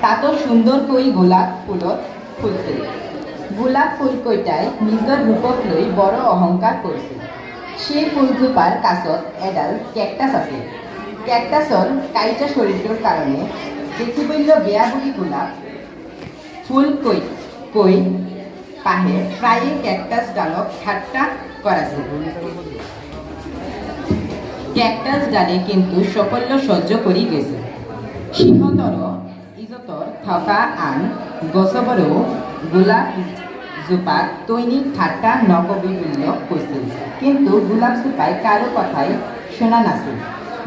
তাতো সুন্দৰকৈ গোলাপ ফুলত ফুলছিল। গোলাপ ফুলকেইটাই নিজৰ ৰূপক লৈ বৰ অহংকাৰ কৰিছিল। সেই ফুলজোপাৰ কাষত এডাল কেকটাছ আছিল। কেকটাছৰ কাঁইটা শৰীৰটোৰ কাৰণে দেখিবলৈ বেয়া বুলি গোলাপ ফুলকৈ পাহে প্ৰায়ে কেকটাছডালক ঠাট্টা কৰাইছিল। কেকটাছডালে কিন্তু সাফল্য সহ্য কৰি গৈছিল। সিহঁতৰ ইজতৰ থকা আন গছবোৰেও গোলাপজোপাক দৈনিক ঠাট্টা নকবি বুলি কৈছিল, কিন্তু গোলাপজোপাই কাৰো কথাই শুনা নাছিল।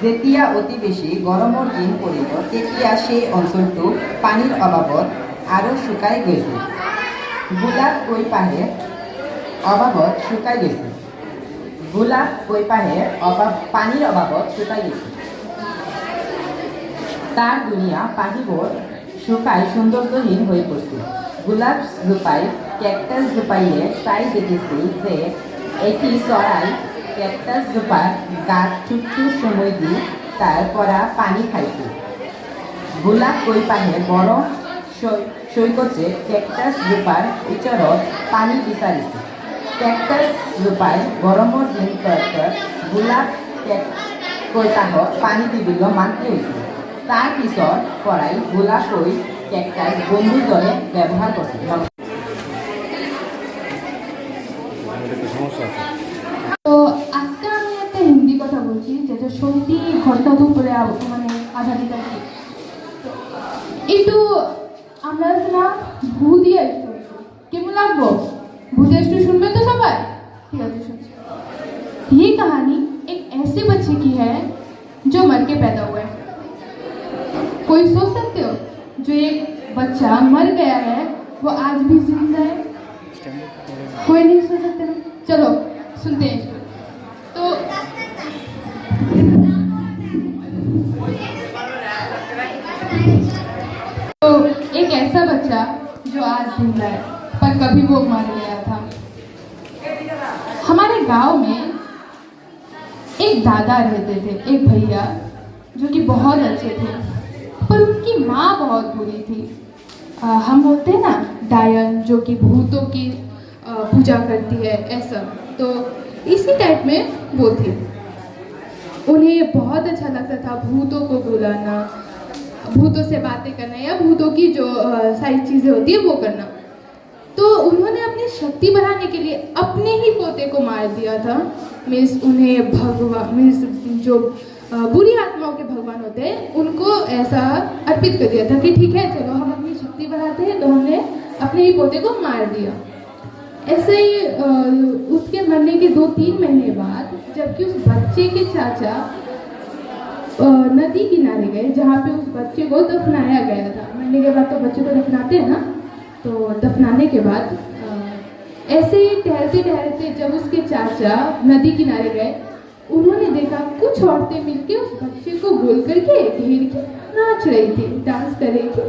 যেতিয়া অতি বেছি গৰমৰ দিন পৰিব তেতিয়া সেই অঞ্চলটো পানীৰ অভাৱত আৰু শুকাই গৈছিল। গোলাপ কৈপাহে অভাৱত শুকাই গৈছিল। গোলাপ কৈপাহে পানীৰ অভাৱত শুকাই গৈছিল। তাৰ ধুনীয়া পাহিবোৰ শুকাই সৌন্দৰ্যহীন হৈ পৰিছিল। গোলাপজোপাই কেকটাছজোপাইয়ে চাই দেখিছিল যে এটি চৰাই কেকটাছজোপাৰ গাত চুটটো সময় দি তাৰ পৰা পানী খাইছিল। গোলাপ কৈপাহে বৰ সৈকতে কেকটাছজোপাৰ ওচৰত পানী বিচাৰিছিল। কেকটাছজোপাই গৰমৰ দিনটোত গোলাপ কৈপাহক পানী দিবলৈ মান্তি হৈছিল। তাৰ পিছৰ পৰাই গোলাপ কেকটাছ বন্ধুৰ দৰে ব্যৱহাৰ কৰিছিল। তো আজকে আমি একটা হিন্দি কথা বলছি যেটা সত্যি ঘটনার উপরে মানে আধারিত আর কি। একটু আমরা না ভূতিয়া একটু কেমন লাগবো? भूतिया स्टोरी सुनबे तो सब है? ठीक है सुन। ये कहानी एक ऐसे बच्चे की है जो मर के पैदा हुआ है। कोई सोच सकते हो जो एक बच्चा मर गया है वो आज भी जिंदा है? कोई नहीं सोच सकते ना? चलो सुनते हैं। तो एक ऐसा बच्चा जो आज जिंदा है पर कभी वो मर गया था। हमारे गांव में एक दादा रहते थे, एक भैया जो कि बहुत अच्छे थे, पर उनकी माँ बहुत बुरी थी। हम बोलते हैं ना डायन, जो कि भूतों की पूजा करती है, ऐसा। तो इसी टाइप में वो थी। उन्हें बहुत अच्छा लगता था भूतों को बुलाना, भूतों से बातें करना या भूतों की जो सारी चीज़ें होती है वो करना। तो उन्होंने अपनी शक्ति बढ़ाने के लिए अपने ही पोते को मार दिया था। मीन्स उन्हें भगवान मीन्स जो बुरी आत्माओं के भगवान होते हैं उनको ऐसा अर्पित कर दिया था कि ठीक है चलो हम अपनी शक्ति बढ़ाते हैं, तो हमने अपने ही पोते को मार दिया। ऐसे ही उसके मरने के 2-3 महीने बाद जबकि उस बच्चे के चाचा नदी किनारे गए जहाँ पे उस बच्चे को दफनाया गया था। मरने के बाद तो बच्चे को दफनाते हैं ना, तो दफनाने के बाद ऐसे ही टहलते टहलते जब उसके चाचा नदी किनारे गए उन्होंने देखा कुछ औरतें मिलके उस बच्चे को गोल करके घेर के नाच रही थी, डांस कर रही थी।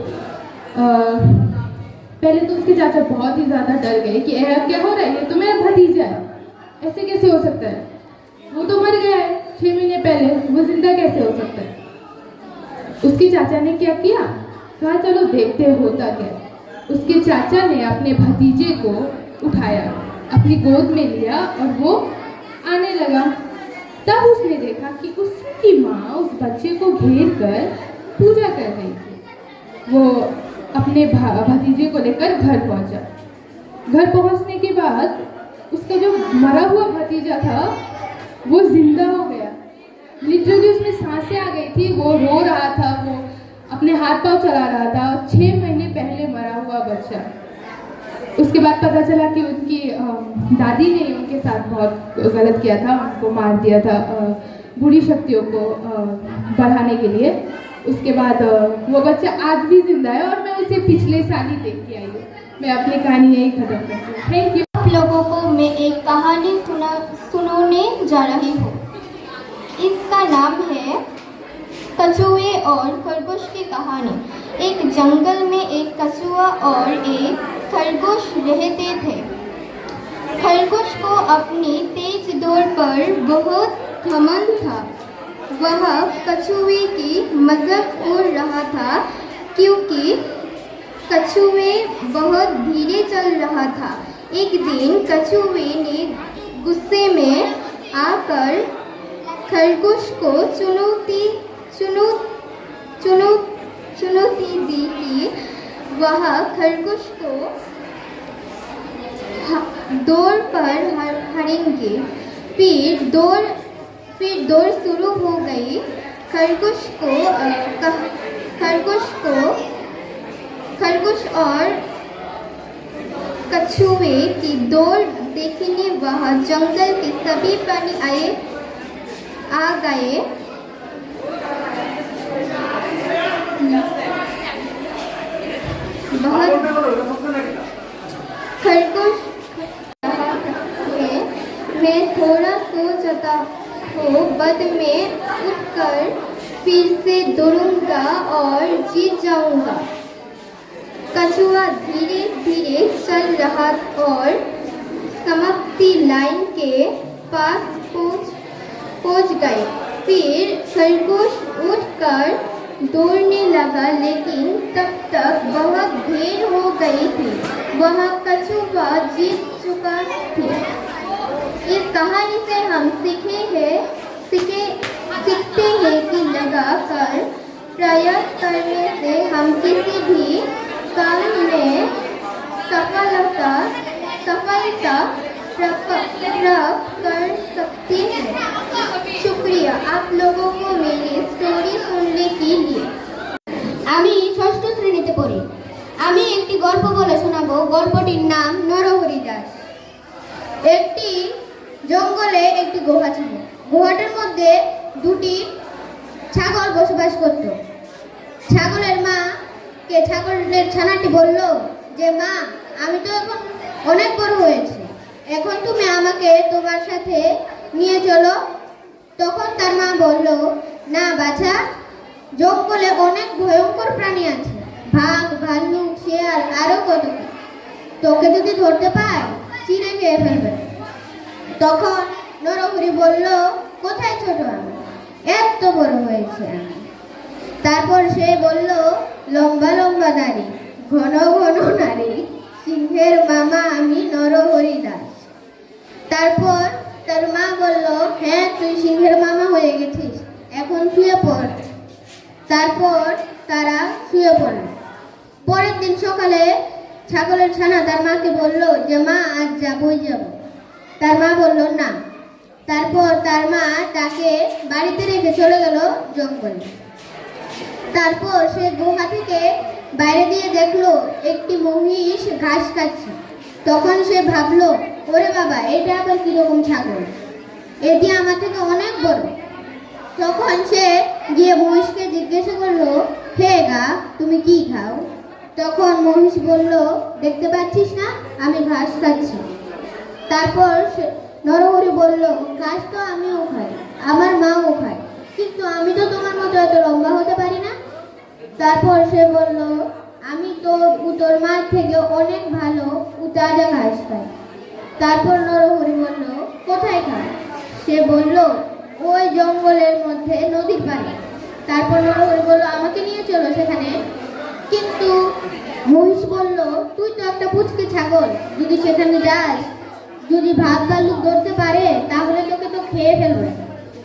पहले तो उसके चाचा बहुत ही ज़्यादा डर गए कि क्या हो रहा है, ये तो मेरा भतीजा है, ऐसे कैसे हो सकता है? वो तो मर गया है 6 महीने पहले, वो जिंदा कैसे हो सकता है? उसके चाचा ने क्या किया, कहा चलो देखते होता क्या। उसके चाचा ने अपने भतीजे को उठाया, अपनी गोद में लिया और वो आने लगा। तब उसने देखा कि उसकी माँ उस बच्चे को घेर कर पूजा कर रही थी। वो अपने भतीजे को लेकर घर पहुंचा। घर पहुंचने के बाद उसका जो मरा हुआ भतीजा था वो जिंदा हो गया। लिटरली उसमें सांसें आ गई थी, वो रो रहा था, वो अपने हाथ पांव चला रहा था। 6 महीने पहले मरा हुआ बच्चा। उसके बाद पता चला कि उनकी दादी ने उनके साथ बहुत गलत किया था, उनको मार दिया था बुरी शक्तियों को बढ़ाने के लिए। उसके बाद वो बच्चा आज भी जिंदा है और मैं उसे पिछले साल ही देख के आई हूँ। मैं अपनी कहानी यही खत्म करती हूँ। Thank you. आप लोगों को मैं एक कहानी सुनाने जा रही हूँ। इसका नाम है कछुए और खरगोश की कहानी। एक जंगल में एक कछुआ और एक खरगोश रहते थे। खरगोश को अपनी तेज दौड़ पर बहुत घमंड था। वह कछुए की मजाक उड़ रहा था क्योंकि कछुए बहुत धीरे चल रहा था। एक दिन कछुए ने गुस्से में आकर खरगोश को चुनौती दी कि वह खरगोश को दौड़ पर हारेंगे। फिर दौड़ शुरू हो गई। खरगोश और कछुए की दौड़ देखने वह जंगल के सभी प्राणी आ गए। खरगोश मैं थोड़ा सो जाता हूँ, बाद में उठकर फिर से दौड़ूंगा और जीत जाऊंगा। कछुआ धीरे धीरे चल रहा और समाप्ति लाइन के पास पहुंच गए। फिर खरगोश उठकर दौड़ने लगा, लेकिन तब तक बहुत देर हो गई थी। वह कछुआ जीत चुका था। इस कहानी से हम सीखते हैं कि लगातार प्रयास करने से हम किसी भी काम में सफलता प्राप्त कर सकते हैं। शुक्रिया आप लोगों को मेरी स्टोरी सुनने के लिए। আমি ষষ্ঠ শ্রেণীতে পড়ি। আমি একটি গল্প বলে শোনাবো। গল্পটির নাম নরহরি দাস। একটি জঙ্গলে একটি গুহা ছিল। গুহাটার মধ্যে দুটি ছাগল বসবাস করত। ছাগলের ছানাটি বলল যে মা, আমি তো এখন অনেক বড় হয়েছি, এখন তুমি আমাকে তোমার সাথে নিয়ে চলো। তখন তার মা বলল, না বাছা, জঙ্গলে অনেক ভয়ঙ্কর প্রাণী আছে, বাঘ, ভাল্লুক, শিয়াল, আরো কত কি। তোকে যদি ধরতে পায় চিড়ে খেয়ে ফেলবে। তখন নরহরি বলল, কোথায় ছোট আমি, এত বড় হয়েছে আমি। তারপর সে বলল, লম্বা লম্বা দাড়ি, ঘন ঘন নারী, সিংহের মামা আমি নরহরি দাস। তারপর তার মা বলল, হ্যাঁ তুই সিংহের মামা হয়ে গেছিস, এখন শুয়ে পড়। তারপর তারা শুয়ে পড়ল। পরের দিন সকালে ছাগলের ছানা তার মাকে বলল যে মা, আজ যাবই যাব। তার মা বলল না। তারপর তার মা তাকে বাড়িতে রেখে চলে গেল জঙ্গলে। তারপর সে গুহা থেকে বাইরে দিয়ে দেখলো একটি মহিষ ঘাস খাচ্ছে। তখন সে ভাবলো, ওরে বাবা, এটা আবার কিরকম ছাগল, এটি আমার থেকে অনেক বড়। তখন সে গিয়ে মহিষকে জিজ্ঞাসা করলো, হে গা, তুমি কি খাও? তখন মহিষ বলল, দেখতে পাচ্ছিস না আমি ঘাস খাচ্ছি। তারপর নরহরি বলল, ঘাস তো আমিও খাই, আমার মাও খায়, কিন্তু আমি তো তোমার মতো এত লম্বা হতে পারি না। তারপর সে বলল, আমি তো তোর মার থেকে অনেক ভালো তাজা ঘাস খাই। তারপর নরহরি বলল, কোথায় খায়? সে বলল, ওই জঙ্গলের মধ্যে নদীর পাড়ে। তারপর নরহরি বলল, আমাকে নিয়ে চলো সেখানে। কিন্তু মহিষ বলল, তুই তো একটা পুচকে ছাগল, যদি সেখানে যাস, যদি ভাগ ভাল্লুক ধরতে পারে তাহলে তোকে তো খেয়ে ফেলবে।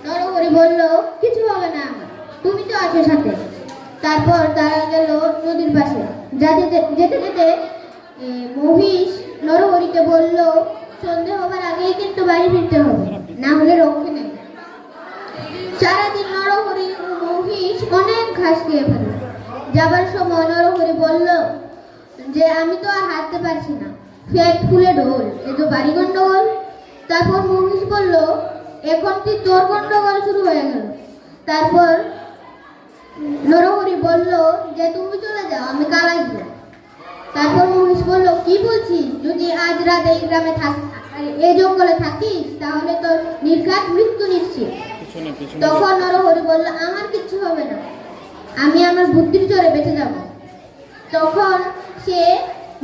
নরহরি বলল, কিছু হবে না আমার, তুমি তো আছো সাথে। তারপর তারা গেল নদীর পাশে। যেতে যেতে মহিষ নরহরিকে বলল, সন্ধে হবার আগেই কিন্তু বাড়ি ফিরতে হবে, না হলে রক্ষে নেই। সারাদিন নরহরি ও মহিষ অনেক ঘাস খেয়ে ফেলল। যাবার সময় নরহরি বলল যে আমি তো আর হাঁটতে পারছি না, পেট ফুলে ঢোল, এ তো বাড়ি গন্ডগোল। তারপর মহিষ বলল, এখন তুই তোর গন্ডগোল শুরু হয়ে গেল। তারপর নরহরি বলল যে তুমি চলে যাও, আমি কাল আসবো। তারপর মহিষ বলল, কি বলছিস, যদি আজ রাত এই গ্রামে এই জঙ্গলে থাকিস তাহলে তোর নির্ঘাত মৃত্যু নিশ্চিত। তখন নরহরি বলল, আমার কিচ্ছু হবে না, আমি আমার বুদ্ধির জোরে বেঁচে যাব। তখন সে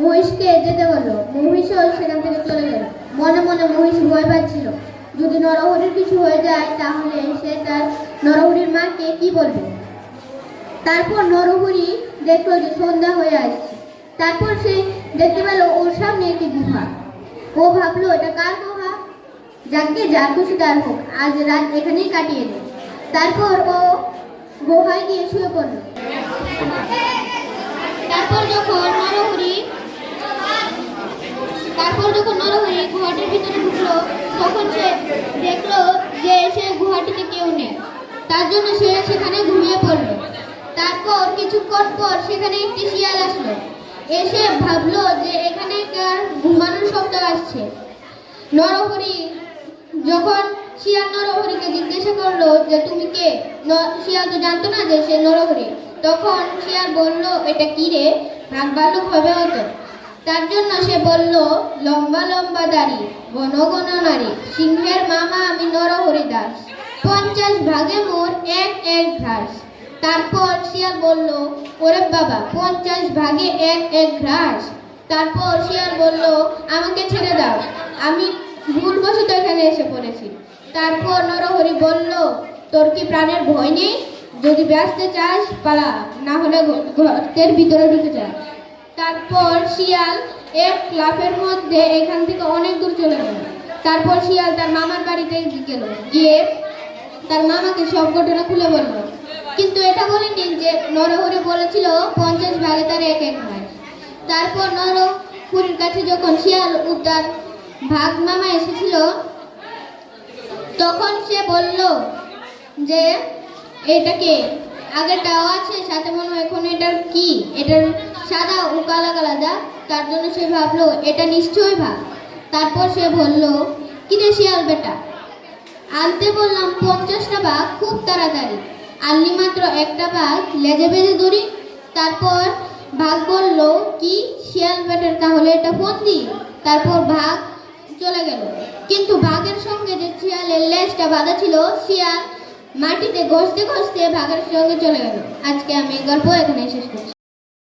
মহিষকে যেতে বলল। মহিষও সেখান থেকে চলে গেল। মনে মনে মহিষ ভয় পাচ্ছিল, যদি নরহরির কিছু হয়ে যায় তাহলে সে তার নরহরির মাকে কি বলবে। তারপর নরহরি দেখলো যে সন্ধ্যা হয়ে আসছে। তারপর সে দেখতে পেল ওর সামনে একটি গুহা। ও ভাবলো এটা কার গুহা, যাকে যার খুশি তার হোক, আজ রাত এখানেই কাটিয়ে দেয়। তারপর ও গুহায় গিয়ে শুয়ে পড়ল। তারপর যখন নরহরি গুহাটির ভিতরে ঢুকলো, তখন সে দেখলো যে সে গুহাটিতে কেউ নেই। তার জন্য সে সেখানে ঘুমিয়ে পড়লো। তারপর কিছুক্ষণ পর সেখানে একটি শিয়াল আসলো। এসে ভাবলো যে এখানে কার ঘুমানোর শব্দ আসছে। নরহরি যখন শিয়াল নরহরিকে জিজ্ঞাসা করলো যে তুমি কে, শিয়াল তো জানতো না যে সে নরহরি। তখন শিয়াল বলল, এটা কি রে, ভাগ ভাল্লুক হবে হতো। তার জন্য সে বলল, লম্বা লম্বা দাড়ি, ঘন ঘন নারী, সিংহের মামা আমি নরহরি দাস, 50 ভাগে মোর এক এক ঘাস। তারপর শিয়াল বলল, ওরে বাবা, 50 ভাগে এক এক ঘাস। তারপর শিয়াল বলল, আমাকে ছেড়ে দাও, আমি ভুলবশত এখানে এসে পড়েছি। তারপর নরহরি বলল, তোর কি প্রাণের ভয় নেই? যদি বাঁচতে চাস পালা, না হলে গর্তের ভিতরে ঢুকে যা। তারপর শিয়াল এক লাফের মধ্যে এখান থেকে অনেক দূর চলে গেল। তারপর শিয়াল তার মামার বাড়িতে গেল, গিয়ে তার মামাকে সব ঘটনা খুলে বলল। কিন্তু এটা বলেনি যে নরহরি বলেছিল 50 ভাগে তার এক এক ভাগ। তারপর নরহরির কাছে যখন শিয়াল ও তার ভাগ মামা এসেছিল, তখন সে বলল যে এটাকে আগেরটাও আছে সাথে, মনে হয় এখন এটার কি, এটার সাদা ও কালা কালা দাগ। তার জন্য সে ভাবলো এটা নিশ্চয়ই ভাগ। তারপর সে বলল, কিরে শিয়াল বেটা, আনতে বললাম 50টা ভাগ খুব তাড়াতাড়ি, আনলি মাত্র একটা ভাগ, লেজে বেজে দড়ি। তারপর ভাগ বলল, কি শিয়াল বেটার তাহলে এটা ফন্দি। তারপর ভাগ চলে গেল, কিন্তু ভাগের সঙ্গে যে শিয়ালের লেজটা বাঁধা ছিল, শিয়াল মাটিতে ঘষতে ঘষতে ভাগের সঙ্গে চলে গেল। আজকে আমি গল্প এখানে শেষ করছি।